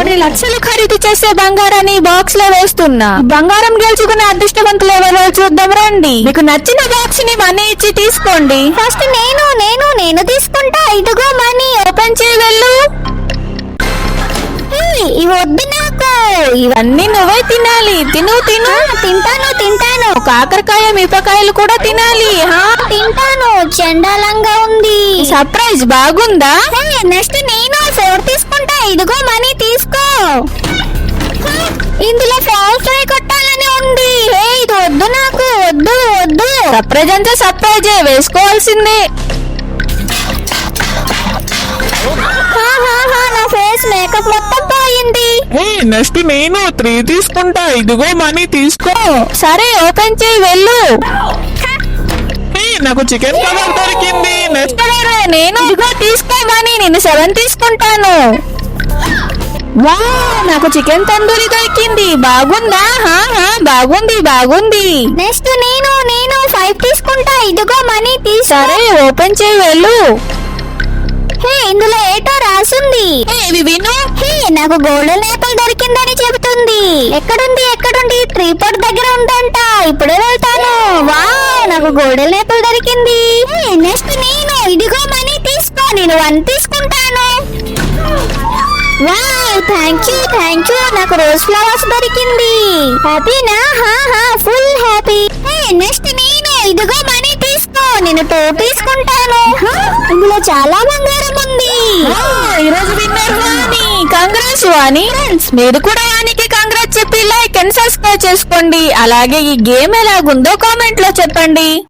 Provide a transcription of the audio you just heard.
10 లక్షలు ఖరీదు చేసే బంగారాన్ని బాక్స్ లో వేస్తున్నా. బంగారం గెలుచుకునే అదృష్టవంతులు ఎవరో చూద్దాం రండి. మీకు నచ్చిన బాక్స్ ని మనీ ఇచ్చి తీసుకోండి. ఫస్ట్ నేను తీసుకుంటా. ఇదిగో మనీ. ఓపెన్ చేయి వెళ్ళు. ఇవి వద్దు నాకు. ఇవన్నీ నువ్వే తినాలి. తిను. తింటాను. కాకరకాయ మిరపకాయలు కూడా తినాలి. తింటాను. చండాలంగా ఉంది. సర్ప్రైజ్ బాగుందా? నెక్స్ట్ నేను 4 తీసుకుంటా. ఇదిగో మనీ తీసుకో. ఇందులో ఫ్రౌన్ ఫ్రై కొట్టాలని ఉంది. ఇది వద్దు నాకు. వద్దు. సర్ప్రైజ్ అంటే సర్ప్రైజే, వేసుకోవాల్సిందే. నా ఫేస్ మేకప్ మొత్తం పోయింది. నెక్స్ట్ నేను 3 తీసుకుంటా. ఇదిగో మనీ తీసుకో. సరే ఓపెన్ చేయి వెళ్ళు. నాకు చికెన్ కబాబ్ దొరికింది. నెక్స్ట్ నేను ఇదిగో తీసుకోమని నేను 7 తీసుకుంటాను. నాకు చికెన్ తందూరి దొరికింది. బాగుందా? బాగుంది. నెక్స్ట్ నేను 5 తీసుకుంటా. ఇదిగో మనీ తీసుకో. సరే ఓపెన్ చేయి వెళ్ళు. ఇందులో ఏటో రాసుంది. ఇవి విను. నాకు గోల్డెన్ యాపిల్ దొరికిందని చెబుతుంది. ఎక్కడుంది? ట్రీపోర్ట్ దగ్గర ఉందంట. ఇప్పుడే వెళ్తాను. నాకు గోల్డెన్ యాపిల్ దొరికింది. నెక్స్ట్ నేను ఇదిగో మనీ తీసుకో. నేను 1 తీసుకుంటాను. Thank you. నాకు రోజ్ ఫ్లవర్స్ దొరికింది. హ్యాపీనా? Full happy. నెక్స్ట్ నేను ఇదిగో మనీ తీసుకో. నేను 2 తీసుకుంటాను. ఇందులో చాలా బంగారం ఉంది. ఈరోజు విన్నర్ వాణి. కంగ్రాట్స్ వాణి. మీరు కూడా వానికి కంగ్రాట్స్ చెప్పి లైక్ అండ్ సబ్స్క్రైబ్ చేసుకోండి. అలాగే ఈ గేమ్ ఎలాగుందో కామెంట్ లో చెప్పండి.